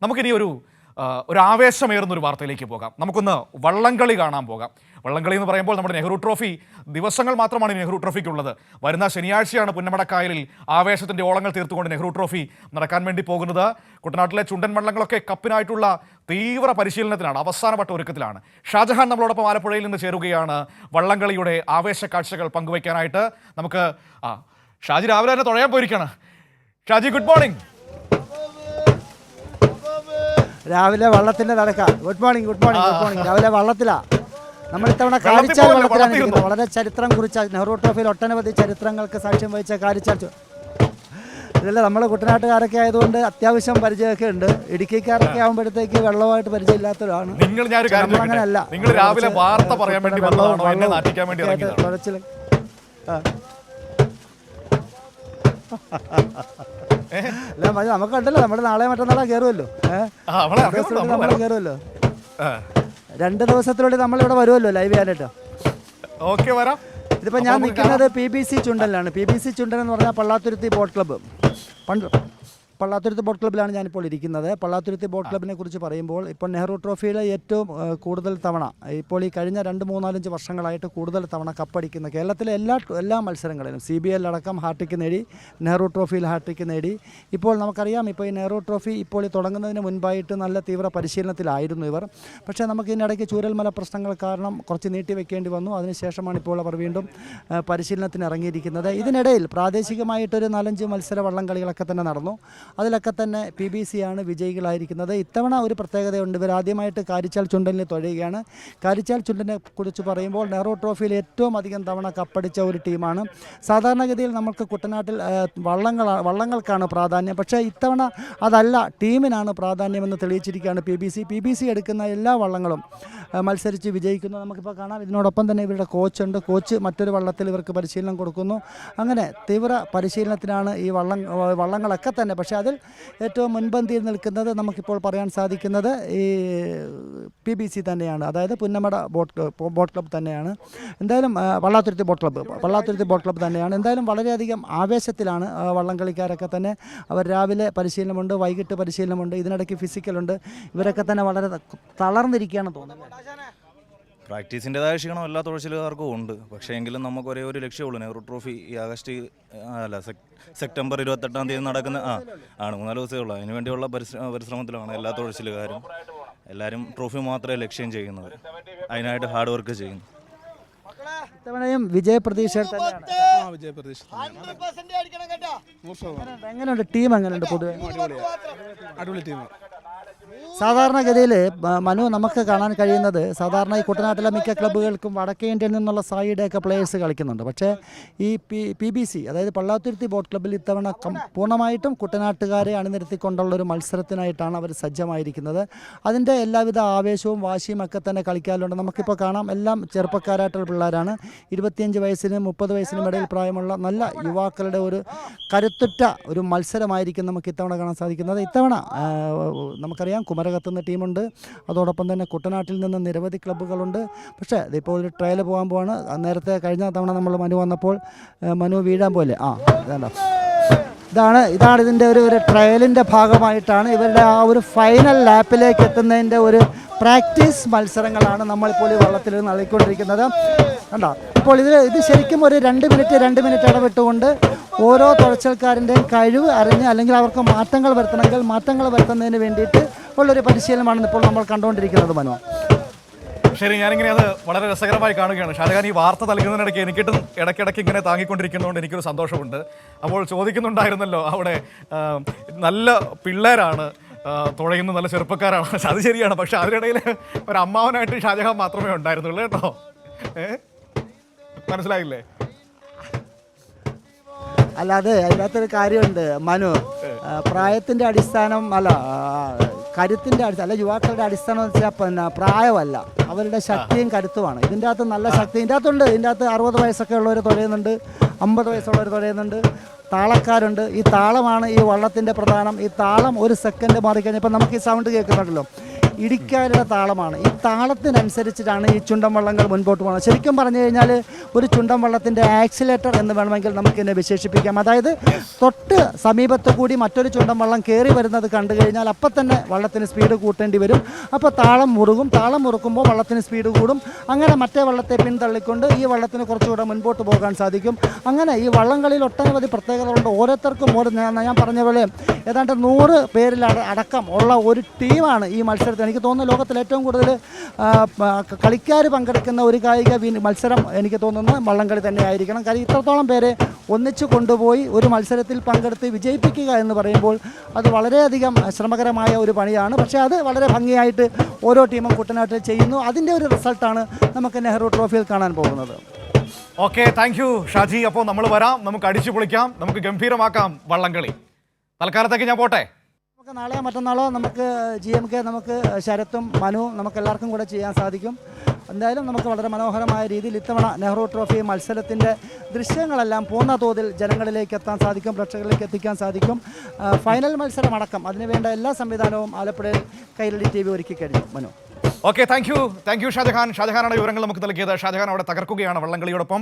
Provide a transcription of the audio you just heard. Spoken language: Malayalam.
നമുക്കിനി ഒരു ആവേശമേറുന്നൊരു വാർത്തയിലേക്ക് പോകാം. നമുക്കൊന്ന് വള്ളംകളി കാണാൻ പോകാം. വള്ളംകളി എന്ന് പറയുമ്പോൾ നമ്മുടെ നെഹ്റു ട്രോഫി ദിവസങ്ങൾ മാത്രമാണ് നെഹ്റു ട്രോഫിക്കുള്ളത്. വരുന്ന ശനിയാഴ്ചയാണ് പുന്നമടക്കായലിൽ ആവേശത്തിൻ്റെ ഓളങ്ങൾ തീർത്തുകൊണ്ട് നെഹ്റു ട്രോഫി നടക്കാൻ വേണ്ടി പോകുന്നത്. കുട്ടനാട്ടിലെ ചുണ്ടൻ വള്ളങ്ങളൊക്കെ കപ്പിനായിട്ടുള്ള തീവ്ര പരിശീലനത്തിലാണ്, അവസാനവട്ട ഒരുക്കത്തിലാണ്. ഷാജഹാൻ നമ്മളോടൊപ്പം ആലപ്പുഴയിൽ നിന്ന് ചേരുകയാണ് വള്ളംകളിയുടെ ആവേശ കാഴ്ചകൾ പങ്കുവയ്ക്കാനായിട്ട്. നമുക്ക് ഷാജി രാവിലെ തന്നെ തുഴയാൻ പോയിരിക്കുകയാണ്. Shaji, good morning. രാവിലെ വള്ളത്തിന്റെ നടക്ക. Good morning, good morning, good morning. രാവിലെ വള്ളത്തിലാ. നമ്മൾ ഇത്തവണ കാരിച്ചാൽ വള്ളത്തിലാണ് ഇരിക്കുന്നത്. വളരെ ചരിത്രം കുറിച്ച നെഹ്റു ട്രോഫിയിൽ ഒട്ടനവധി ചരിത്രങ്ങൾക്ക് സാക്ഷ്യം വഹിച്ച കാരിച്ചാൽ. ഇതല്ല, നമ്മൾ കുട്ടനാട്ടുകാരൊക്കെ ആയതുകൊണ്ട് അത്യാവശ്യം പരിചയമൊക്കെ ഉണ്ട്. ഇടുക്കിക്കാരൊക്കെ ആകുമ്പോഴത്തേക്ക് വെള്ളമായിട്ട് പരിചയമില്ലാത്തവരാണ്. അങ്ങനെയല്ല, കുഴച്ചിൽ അല്ല മതി, നമുക്കുണ്ടല്ലോ. നമ്മൾ നാളെ മറ്റന്നാളെ കയറുമല്ലോ. നമ്മൾ കയറുമല്ലോ. 2 ദിവസത്തിലൂടെ നമ്മളിവിടെ വരുമല്ലോ ലൈവ് ചെയ്യാനായിട്ട്. ഇതിപ്പോൾ ഞാൻ നിൽക്കുന്നത് PBC ചുണ്ടലിലാണ്. PBC ചുണ്ടൽ എന്ന് പറഞ്ഞാൽ Pallathuruthy boat club. Pallathuruthy boat ക്ലബ്ബിലാണ് ഞാനിപ്പോൾ ഇരിക്കുന്നത്. പള്ളാത്തുരുത്തി ബോട്ട് ക്ലബ്ബിനെ കുറിച്ച് പറയുമ്പോൾ ഇപ്പോൾ നെഹ്റു ട്രോഫിയിലെ ഏറ്റവും കൂടുതൽ തവണ, ഇപ്പോൾ ഈ കഴിഞ്ഞ 2-3-4-5 വർഷങ്ങളായിട്ട് കൂടുതൽ തവണ കപ്പടിക്കുന്ന കേരളത്തിലെ എല്ലാ മത്സരങ്ങളിലും CBL അടക്കം ഹാട്രിക്ക് നേടി, നെഹ്റു ട്രോഫിയിൽ ഹാട്രിക്ക് നേടി. ഇപ്പോൾ നമുക്കറിയാം, ഇപ്പോൾ ഈ നെഹ്റു ട്രോഫി ഇപ്പോൾ ഈ തുടങ്ങുന്നതിന് മുൻപായിട്ട് നല്ല തീവ്ര പരിശീലനത്തിലായിരുന്നു ഇവർ. പക്ഷേ നമുക്ക് ഇതിനിടയ്ക്ക് ചൂരൽമല പ്രശ്നങ്ങൾ കാരണം കുറച്ച് നീട്ടി വെക്കേണ്ടി വന്നു. അതിനുശേഷമാണ് ഇപ്പോൾ അവർ വീണ്ടും പരിശീലനത്തിന് ഇറങ്ങിയിരിക്കുന്നത്. ഇതിനിടയിൽ പ്രാദേശികമായിട്ടൊരു 4-5 മത്സര വള്ളംകളികളൊക്കെ തന്നെ നടന്നു. അതിലൊക്കെ തന്നെ PBC ആണ് വിജയികളായിരിക്കുന്നത്. ഇത്തവണ ഒരു പ്രത്യേകതയുണ്ട്. ഇവർ ആദ്യമായിട്ട് കാരിച്ചാൽ ചുണ്ടലിനെ തുഴയുകയാണ്. കാരിച്ചാൽ ചുണ്ടലിനെ കുറിച്ച് പറയുമ്പോൾ നെഹ്റു ട്രോഫിയിൽ ഏറ്റവും അധികം തവണ കപ്പടിച്ച ഒരു ടീമാണ്. സാധാരണഗതിയിൽ നമുക്ക് കുട്ടനാട്ടിൽ വള്ളങ്ങൾക്കാണ് പ്രാധാന്യം. പക്ഷേ ഇത്തവണ അതല്ല, ടീമിനാണ് പ്രാധാന്യമെന്ന് തെളിയിച്ചിരിക്കുകയാണ് PBC എടുക്കുന്ന എല്ലാ വള്ളങ്ങളും മത്സരിച്ച് വിജയിക്കുന്നു. നമുക്കിപ്പോൾ കാണാം. ഇതിനോടൊപ്പം തന്നെ ഇവരുടെ കോച്ച് മറ്റൊരു വള്ളത്തിൽ ഇവർക്ക് പരിശീലനം കൊടുക്കുന്നു. അങ്ങനെ തീവ്ര പരിശീലനത്തിനാണ് ഈ വള്ളങ്ങളൊക്കെ തന്നെ. പക്ഷേ അതിൽ ഏറ്റവും മുൻപന്തിയിൽ നിൽക്കുന്നത് നമുക്കിപ്പോൾ പറയാൻ സാധിക്കുന്നത് ഈ PBC തന്നെയാണ്. അതായത് പുന്നമട ബോട്ട് ക്ലബ്ബ് തന്നെയാണ്. എന്തായാലും പള്ളാത്തുരുത്തി ബോട്ട് ക്ലബ്ബ് തന്നെയാണ്. എന്തായാലും വളരെയധികം ആവേശത്തിലാണ് വള്ളംകളിക്കാരൊക്കെ തന്നെ. അവർ രാവിലെ പരിശീലനമുണ്ട്, വൈകിട്ട് പരിശീലനമുണ്ട്, ഇതിനിടയ്ക്ക് ഫിസിക്കലുണ്ട്. ഇവരൊക്കെ തന്നെ വളരെ തളർന്നിരിക്കുകയാണ് തോന്നുന്നത്. പ്രാക്ടീസിൻ്റെതായ ക്ഷീണം എല്ലാ തുഴച്ചിലുകാർക്കും ഉണ്ട്. പക്ഷേ എങ്കിലും നമുക്ക് ഒരേ ഒരു ലക്ഷ്യമുള്ളൂ, നെഹ്റു ട്രോഫി ഈ സെപ്റ്റംബർ 28-ാം തീയതി നടക്കുന്ന 3-4 ദിവസമേ ഉള്ളൂ. അതിനുവേണ്ടിയുള്ള പരിശ്രമത്തിലാണ് എല്ലാ തുഴച്ചിലുകാരും. എല്ലാവരും ട്രോഫി മാത്രമേ ലക്ഷ്യം ചെയ്യുന്നത്, അതിനായിട്ട് ഹാർഡ് വർക്ക് ചെയ്യുന്നു. ഇത്തവണയും വിജയപ്രതീക്ഷ തന്നെയാണ്. എങ്ങനെയുണ്ട് ടീം? എങ്ങനെയുണ്ട് പൊതുവെ? അടിപൊളി ടീമാണ്. സാധാരണഗതിയിൽ മനു നമുക്ക് കാണാൻ കഴിയുന്നത്, സാധാരണ ഈ കുട്ടനാട്ടിലെ മിക്ക ക്ലബ്ബുകൾക്കും വടക്കേ ഇന്ത്യയിൽ നിന്നുള്ള സായിയുടെയൊക്കെ പ്ലേയേഴ്സ് കളിക്കുന്നുണ്ട്. പക്ഷേ ഈ PBC അതായത് പള്ളാത്തുരുത്തി ബോട്ട് ക്ലബ്ബിൽ ഇത്തവണ പൂർണ്ണമായിട്ടും കുട്ടനാട്ടുകാരെ അണിനിരത്തിക്കൊണ്ടുള്ളൊരു മത്സരത്തിനായിട്ടാണ് അവർ സജ്ജമായിരിക്കുന്നത്. അതിൻ്റെ എല്ലാവിധ ആവേശവും വാശിയും ഒക്കെ തന്നെ കളിക്കാറുണ്ട്. നമുക്കിപ്പോൾ കാണാം, എല്ലാം ചെറുപ്പക്കാരായിട്ടുള്ള പിള്ളേരാണ്. 25 വയസ്സിനും 30 വയസ്സിനും ഇടയിൽ പ്രായമുള്ള നല്ല യുവാക്കളുടെ ഒരു കരുത്തുറ്റ ഒരു മത്സരമായിരിക്കും നമുക്ക് ഇത്തവണ കാണാൻ സാധിക്കുന്നത്. ഇത്തവണ നമുക്കറിയാം, കുമരകത്തുനിന്ന് ടീമുണ്ട്, അതോടൊപ്പം തന്നെ കുട്ടനാട്ടിൽ നിന്ന് നിരവധി ക്ലബ്ബുകളുണ്ട്. പക്ഷേ ഇതിപ്പോൾ ഒരു ട്രയൽ പോകാൻ പോവാണ്. നേരത്തെ കഴിഞ്ഞ തവണ നമ്മൾ മനു വന്നപ്പോൾ മനു വീഴാൻ പോലെ ഇതാണ് ഇതിൻ്റെ ഒരു ട്രയലിൻ്റെ ഭാഗമായിട്ടാണ് ഇവരുടെ ആ ഒരു ഫൈനൽ ലാപ്പിലേക്ക് എത്തുന്നതിൻ്റെ ഒരു പ്രാക്ടീസ് മത്സരങ്ങളാണ് നമ്മളിപ്പോൾ ഈ വള്ളത്തിൽ നൽകിക്കൊണ്ടിരിക്കുന്നത്. കണ്ടോ, ഇപ്പോൾ ഇത് ശരിക്കും ഒരു 2 മിനിറ്റ് ഇടവിട്ടുകൊണ്ട് ഓരോ തുഴച്ചിൽക്കാരൻ്റെയും കഴിവ് അറിഞ്ഞ്, അല്ലെങ്കിൽ അവർക്ക് മാറ്റങ്ങൾ വരുത്തണമെങ്കിൽ മാറ്റങ്ങൾ വരുത്തുന്നതിന് വേണ്ടിയിട്ട് ഉള്ളൊരു പരിശീലനമാണ് ഇപ്പോൾ നമ്മൾ കണ്ടുകൊണ്ടിരിക്കുന്നത്. മനു, ശരി, ഞാനിങ്ങനെ അത് വളരെ രസകരമായി കാണുകയാണ്. ഷാജഹാൻ ഈ വാർത്ത നൽകുന്നതിനിടയ്ക്ക് എനിക്കിട്ടും ഇടയ്ക്കിടയ്ക്ക് ഇങ്ങനെ താങ്ങിക്കൊണ്ടിരിക്കുന്നതുകൊണ്ട് എനിക്കൊരു സന്തോഷമുണ്ട്. അപ്പോൾ ചോദിക്കുന്നുണ്ടായിരുന്നല്ലോ, അവിടെ നല്ല പിള്ളേരാണ് തുഴയുന്ന, നല്ല ചെറുപ്പക്കാരാണ്. അത് ശരിയാണ്. പക്ഷെ അതിനിടയിൽ ഒരു അമ്മാവനായിട്ട് ഷാജഹാൻ മാത്രമേ ഉണ്ടായിരുന്നുള്ളൂ കേട്ടോ. മനസ്സിലായില്ലേ? അല്ലാതെ അതിനകത്തൊരു കാര്യമുണ്ട് മനു. പ്രായത്തിൻ്റെ അടിസ്ഥാനം കരുത്തിൻ്റെ അല്ല, യുവാക്കളുടെ അടിസ്ഥാനം എന്ന് വെച്ചാൽ പിന്നെ പ്രായമല്ല, അവരുടെ ശക്തിയും കരുത്തുമാണ്. ഇതിൻ്റെ അകത്ത് നല്ല ശക്തി ഇതിൻ്റെ അകത്തുണ്ട്. ഇതിൻ്റെ അകത്ത് 60 വയസ്സൊക്കെ ഉള്ളവർ തുഴയുന്നുണ്ട്, 50 വയസ്സുള്ളവർ തുഴയുന്നുണ്ട്, താളക്കാരുണ്ട്. ഈ താളമാണ് ഈ വള്ളത്തിൻ്റെ പ്രധാനം. ഈ താളം ഒരു സെക്കൻഡ് മാറിക്കഴിഞ്ഞാൽ, ഇപ്പം നമുക്ക് ഈ സൗണ്ട് കേൾക്കുന്നുണ്ടല്ലോ, ഇടിക്കാരുടെ താളമാണ്. ഈ താളത്തിനനുസരിച്ചിട്ടാണ് ഈ ചുണ്ടൻ വള്ളങ്ങൾ മുൻപോട്ട് പോകുന്നത്. ശരിക്കും പറഞ്ഞു കഴിഞ്ഞാൽ ഒരു ചുണ്ടൻ വള്ളത്തിൻ്റെ ആക്സിലേറ്റർ എന്ന് വേണമെങ്കിൽ നമുക്കിതിനെ വിശേഷിപ്പിക്കാം. അതായത് തൊട്ട് സമീപത്ത് കൂടി മറ്റൊരു ചുണ്ടൻ വള്ളം കയറി വരുന്നത് കണ്ടു കഴിഞ്ഞാൽ അപ്പം തന്നെ വള്ളത്തിന് സ്പീഡ് കൂട്ടേണ്ടി വരും. അപ്പോൾ താളം മുറുക്കുമ്പോൾ വള്ളത്തിന് സ്പീഡ് കൂടും. അങ്ങനെ മറ്റേ വള്ളത്തെ പിന്തള്ളിക്കൊണ്ട് ഈ വള്ളത്തിന് കുറച്ചുകൂടെ മുൻപോട്ട് പോകാൻ സാധിക്കും. അങ്ങനെ ഈ വള്ളംകളിയിൽ ഒട്ടനവധി പ്രത്യേകതകളുണ്ട്. ഓരോരുത്തർക്കും ഞാൻ പറഞ്ഞ പോലെ ഏതാണ്ട് 100 പേരിൽ അടക്കം ഉള്ള ഒരു ടീമാണ് ഈ മത്സരത്തിൽ. എനിക്ക് തോന്നുന്നു ലോകത്തിൽ ഏറ്റവും കൂടുതൽ കളിക്കാർ പങ്കെടുക്കുന്ന ഒരു കായിക മത്സരം എനിക്ക് തോന്നുന്നു വള്ളംകളി തന്നെ ആയിരിക്കണം. കാര്യം ഇത്രത്തോളം പേരെ ഒന്നിച്ചു കൊണ്ടുപോയി ഒരു മത്സരത്തിൽ പങ്കെടുത്ത് വിജയിപ്പിക്കുക എന്ന് പറയുമ്പോൾ അത് വളരെയധികം ശ്രമകരമായ ഒരു പണിയാണ്. പക്ഷേ അത് വളരെ ഭംഗിയായിട്ട് ഓരോ ടീമും കുട്ടനാട്ടിൽ ചെയ്യുന്നു. അതിൻ്റെ ഒരു റിസൾട്ടാണ് നമുക്ക് നെഹ്റു ട്രോഫിയിൽ കാണാൻ പോകുന്നത്. Okay, thank U Shaji. അപ്പോൾ നമ്മൾ വരാം, നമുക്ക് അടിച്ചു പൊളിക്കാം, നമുക്ക് ഗംഭീരമാക്കാം വള്ളംകളി. തൽക്കാലത്തേക്ക് ഞാൻ പോട്ടെ. നമുക്ക് നാളെയോ മറ്റന്നാളോ നമുക്ക് GMK, നമുക്ക് ശരത്തും മനു, നമുക്ക് എല്ലാവർക്കും കൂടെ ചെയ്യാൻ സാധിക്കും. എന്തായാലും നമുക്ക് വളരെ മനോഹരമായ രീതിയിൽ ഇത്തവണ നെഹ്റു ട്രോഫി മത്സരത്തിൻ്റെ ദൃശ്യങ്ങളെല്ലാം പൂർണ്ണ തോതിൽ ജനങ്ങളിലേക്ക് എത്താൻ സാധിക്കും, പ്രേക്ഷകരിലേക്ക് എത്തിക്കാൻ സാധിക്കും. ഫൈനൽ മത്സരം അടക്കം അതിനുവേണ്ട എല്ലാ സംവിധാനവും ആലപ്പുഴയിൽ കൈരളി TV ഒരുക്കി കഴിഞ്ഞു. Manu. Okay, thank you Shajahan. ഷാജഹാനാണ് വിവരങ്ങൾ നമുക്ക് നൽകിയത്. ഷാജഹാൻ അവിടെ തകർക്കുകയാണ് വള്ളംകളിയോടൊപ്പം.